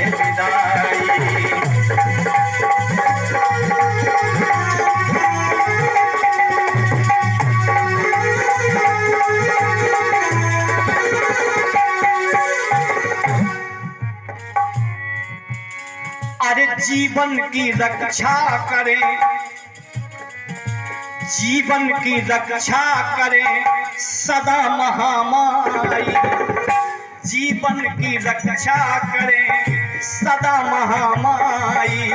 विदाई। अरे जीवन की रक्षा करें, जीवन की रक्षा करें सदा महामाई। जीवन की रक्षा करें सदा महामाई।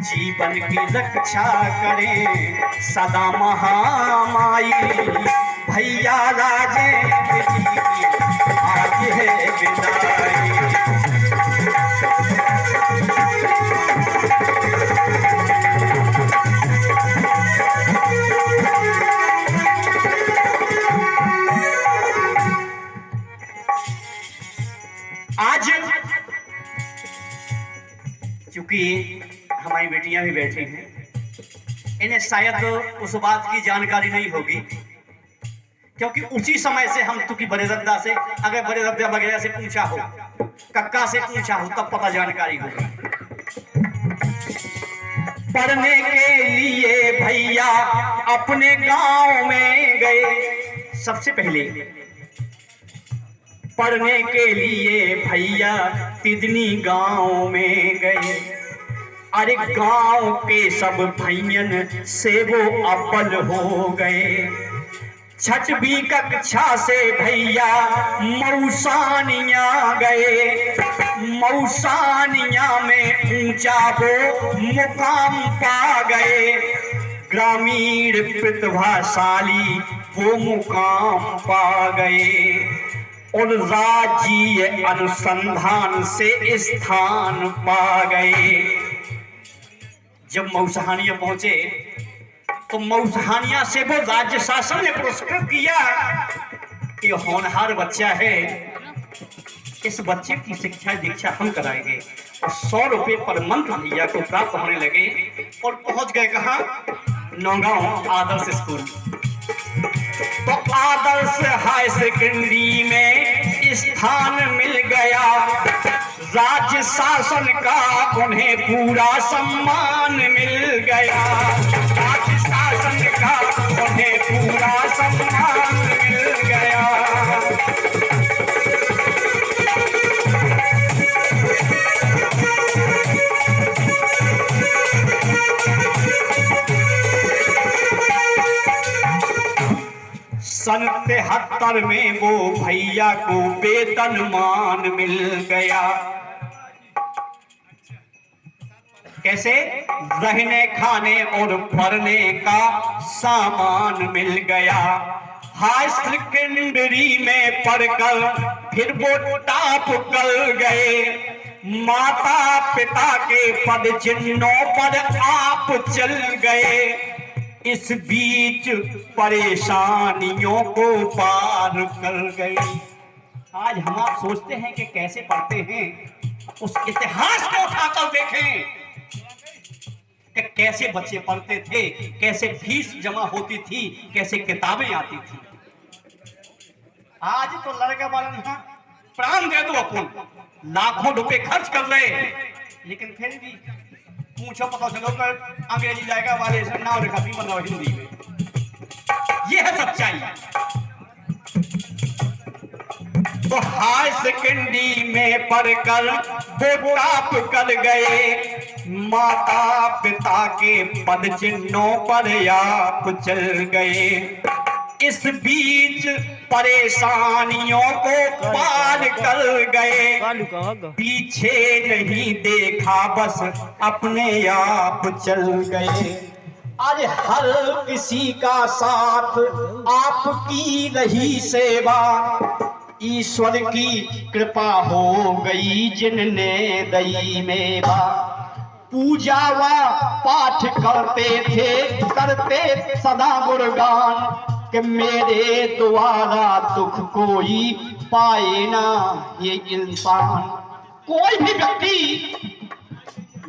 जीवन की रक्षा करें सदा महामाई। भैया राजेंद्र जी की आज है विदाई। आज क्योंकि हमारी बेटियां भी बैठी हैं, इन्हें शायद उस बात की जानकारी नहीं होगी, क्योंकि उसी समय से हम चूंकि बड़े रद्दा से, अगर बड़े रद्दा वगैरह से पूछा हो, कक्का से पूछा हो, तब पता जानकारी होगी। पढ़ने के लिए भैया अपने गांव में गए। सबसे पहले पढ़ने के लिए भैया तिदनी गांव में गए। अरे गांव के सब भैयन से वो अव्वल हो गए। छठवीं कक्षा से भैया मऊसानिया गए। मऊसानिया में ऊंचा वो मुकाम पा गए। ग्रामीण प्रतिभाशाली वो मुकाम पा गए और राज्य अनुसंधान से स्थान पा गए। जब मऊसहानिया पहुंचे तो मऊसहानिया से वो राज्य शासन ने पुरस्कृत किया कि होनहार बच्चा है, इस बच्चे की शिक्षा दीक्षा हम कराएंगे। और 100 रुपये पर मंथ भैया को प्राप्त होने लगे और पहुंच गए कहाँ? नौगांव आदर्श स्कूल। तो आदर्श हाई सेकेंडरी में स्थान मिल गया। राज्य शासन का उन्हें पूरा सम्मान मिल गया। राज्य शासन का उन्हें पूरा सम्मान मिल गया। सन 73 में वो भैया को वेतनमान मिल गया। कैसे? रहने खाने और पढ़ने का सामान मिल गया। हाई सेकेंडरी में पढ़कर फिर वो टॉप कर गए। माता पिता के पद चिन्हों पर आप चल गए। इस बीच परेशानियों को पार कर गए। आज हम आप सोचते हैं कि कैसे पढ़ते हैं, उस इतिहास को उठाकर देखें कि कैसे बच्चे पढ़ते थे, कैसे फीस जमा होती थी, कैसे किताबें आती थी। आज तो लड़का वाला प्राण दे दो, अपन लाखों रुपए खर्च कर रहे, लेकिन फिर भी पूछो पता चलो कर अंग्रेजी जाएगा वाले से नाव लिखा भी बनाओ हिंदी में। ये है सच्चाई। तो हाई सेकेंडरी में पढ़कर वो टॉप कर गए। माता पिता के पद चिन्हों पर आप चल गए। इस बीच परेशानियों को पार कर गए। पीछे नहीं देखा, बस अपने आप चल गए। अरे हर किसी का साथ आपकी रही सेवा। ईश्वर की कृपा हो गई जिनने दई मेवा। पूजा व पाठ करते थे, करते सदा गुणगान कि मेरे द्वारा दुख कोई पाए ना ये इंसान। कोई भी व्यक्ति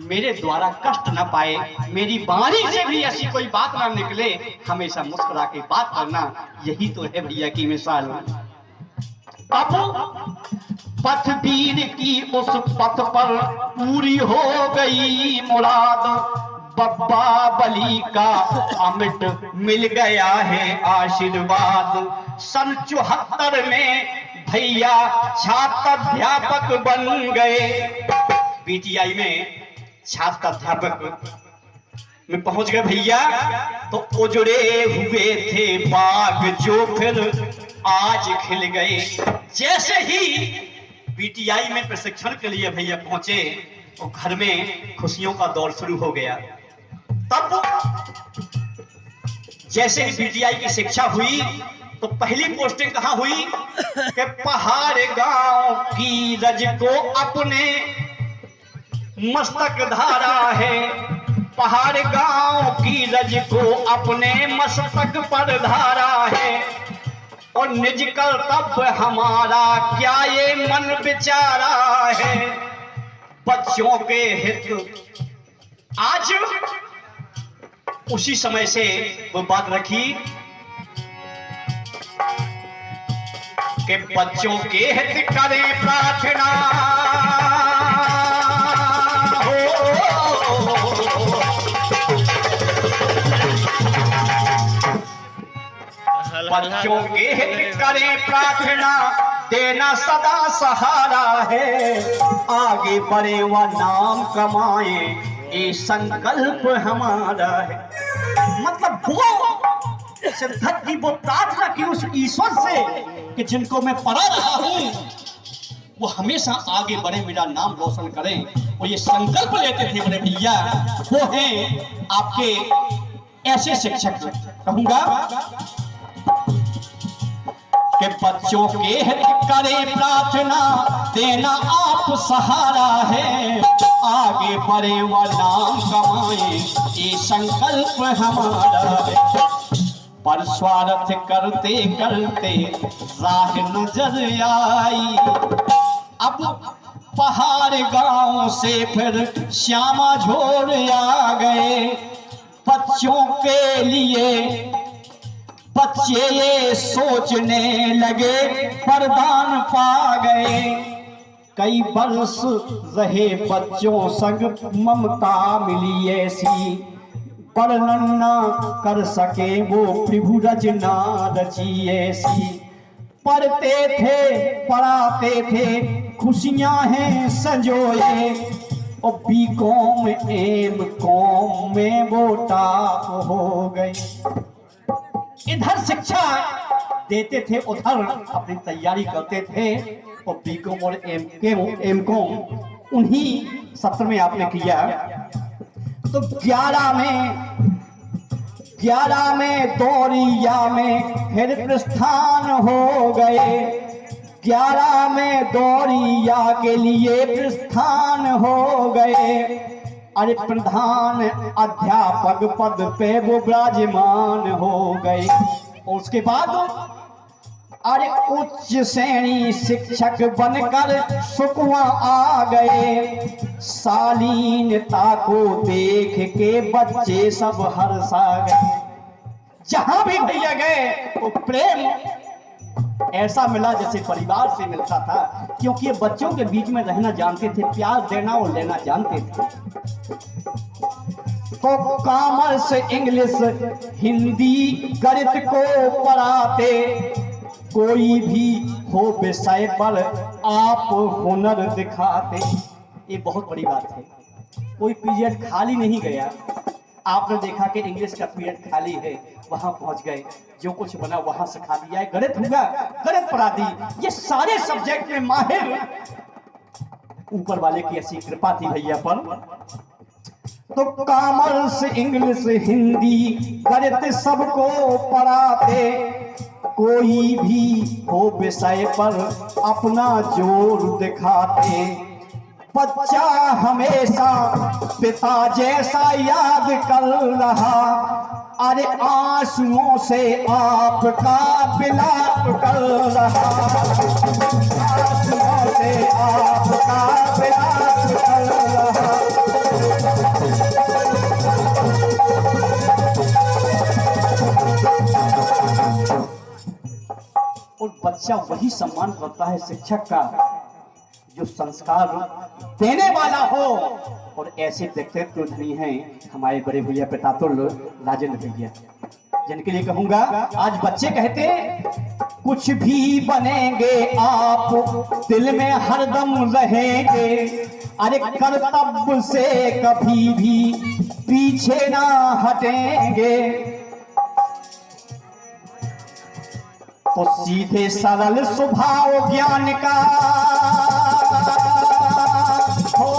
मेरे द्वारा कष्ट न पाए, मेरी वाणी से भी ऐसी कोई बात ना निकले, हमेशा मुस्कुरा के बात करना, यही तो है भैया की मिसाल। अब पथ वीर की उस पथ पर पूरी हो गई मुराद, बब्बा बली का अमिट मिल गया है आशीर्वाद। सन 74 में भैया छात्र अध्यापक बन गए, पीटीआई में छात्र अध्यापक में पहुंच गए भैया। तो उजड़े हुए थे बाग जो फिर आज खिल गए। जैसे ही पीटीआई में प्रशिक्षण के लिए भैया पहुंचे तो घर में खुशियों का दौर शुरू हो गया। तब जैसे ही पीटीआई की शिक्षा हुई तो पहली पोस्टिंग कहां हुई कि पहाड़ गांव की रज को अपने मस्तक धारा है, पहाड़ गांव की रज को अपने मस्तक पर धारा है। और निज कर्तव्य हमारा क्या ये मन विचारा है, बच्चों के हित। आज उसी समय से वो बात रखी कि बच्चों के हित करें प्रार्थना बच्चों के हित करें प्रार्थना, देना सदा सहारा है। आगे बढ़े व नाम कमाए ये संकल्प हमारा है। मतलब वो सिद्धार्थ जी वो प्रार्थना की उस ईश्वर से कि जिनको मैं पढ़ा रहा हूं वो हमेशा आगे बढ़े, मेरा नाम रोशन करें। वो ये संकल्प लेते थे बड़े भैया। वो हैं आपके ऐसे शिक्षक, कहूंगा कि बच्चों के हित करे प्रार्थना, देना आप सहारा है। आगे बढ़े व नाम कमाए ये संकल्प हमारा है। पर स्वार्थ करते करते राह नजर आई, अब पहाड़ गांव से फिर श्यामा झोर आ गए। बच्चों के लिए बच्चे ये सोचने लगे वरदान पा गए। कई बरस रहे बच्चों संग ममता मिली ऐसी, वर्णन न कर सके वो प्रभु रचना रची ऐसी। पढ़ते थे पढ़ाते थे खुशियां हैं संजोए, और बीकॉम एम कॉम में वो टॉप हो गए। इधर शिक्षा देते थे उधर अपनी तैयारी करते थे, और बीकॉम और एम कॉम उन्हीं सत्र में आपने किया। तो 11 में दौरिया में फिर प्रस्थान हो गए। 11 में दौरिया के लिए प्रस्थान हो गए। अरे प्रधान अध्यापक पद पे वो विराजमान हो गए। और उसके बाद अरे उच्च श्रेणी शिक्षक बनकर सुकवा आ गए। शालीनता को देख के बच्चे सब हर्षा गए। जहां भी भैया गए वो प्रेम ऐसा मिला जैसे परिवार से मिलता था, क्योंकि ये बच्चों के बीच में रहना जानते थे, प्यार देना और लेना जानते थे। तो कॉमर्स इंग्लिश हिंदी गणित को पढ़ाते, कोई भी हो विषय पर आप हुनर दिखाते। ये बहुत बड़ी बात है, कोई पीरियड खाली नहीं गया। आपने देखा कि इंग्लिश का पीरियड खाली है, वहां पहुंच गए, जो कुछ बना वहां सिखा दिया है। गणित होगा गणित पढ़ा दी। ये सारे सब्जेक्ट में माहिर, ऊपर वाले की ऐसी कृपा थी भैया पर। तो कॉमर्स इंग्लिश हिंदी गणित सबको पढ़ाते, कोई भी हो विषय पर अपना जोर दिखाते। बच्चा हमेशा पिता जैसा याद कर रहा, अरे आंसुओं से आपका विलाप कर रहा। आंसुओं से आपका विलाप कर रहा। और बच्चा वही सम्मान करता है शिक्षक का जो संस्कार देने वाला हो। और ऐसे व्यक्तित्व धनी हैं हमारे बड़े भैया प्रतापुर राजेंद्र भैया, जिनके लिए कहूंगा आज बच्चे कहते कुछ भी बनेंगे आप दिल में हरदम रहेंगे, अरे कर्तव्य से कभी भी पीछे ना हटेंगे। तो सीधे सरल स्वभाव ज्ञान का हो,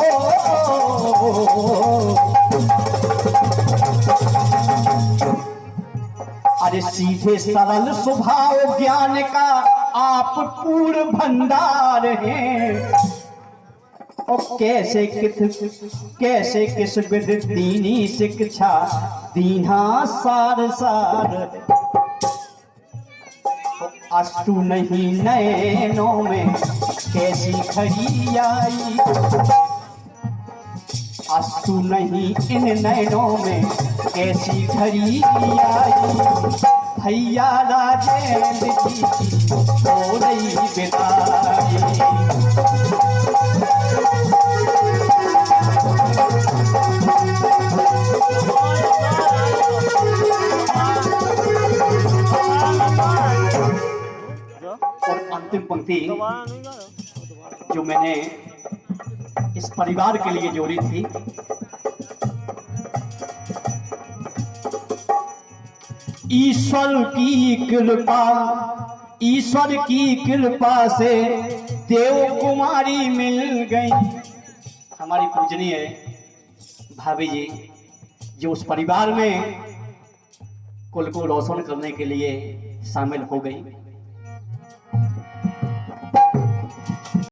अरे सीधे सरल स्वभाव ज्ञान का आप पूर्ण भंडार हैं। और कैसे किस विद दीनी शिक्षा दीना सार सार, अश्रु नहीं नैनों में कैसी खड़ी आई, अश्रु नहीं इन नैनों में कैसी खड़ी आई। भैया राजेंद्र जी की हो रही विदाई। और अंतिम पंक्ति जो मैंने इस परिवार के लिए जोड़ी थी, ईश्वर की कृपा से देव कुमारी मिल गई। हमारी पूजनीय भाभी जी जो उस परिवार में कुल को रोशन करने के लिए शामिल हो गई।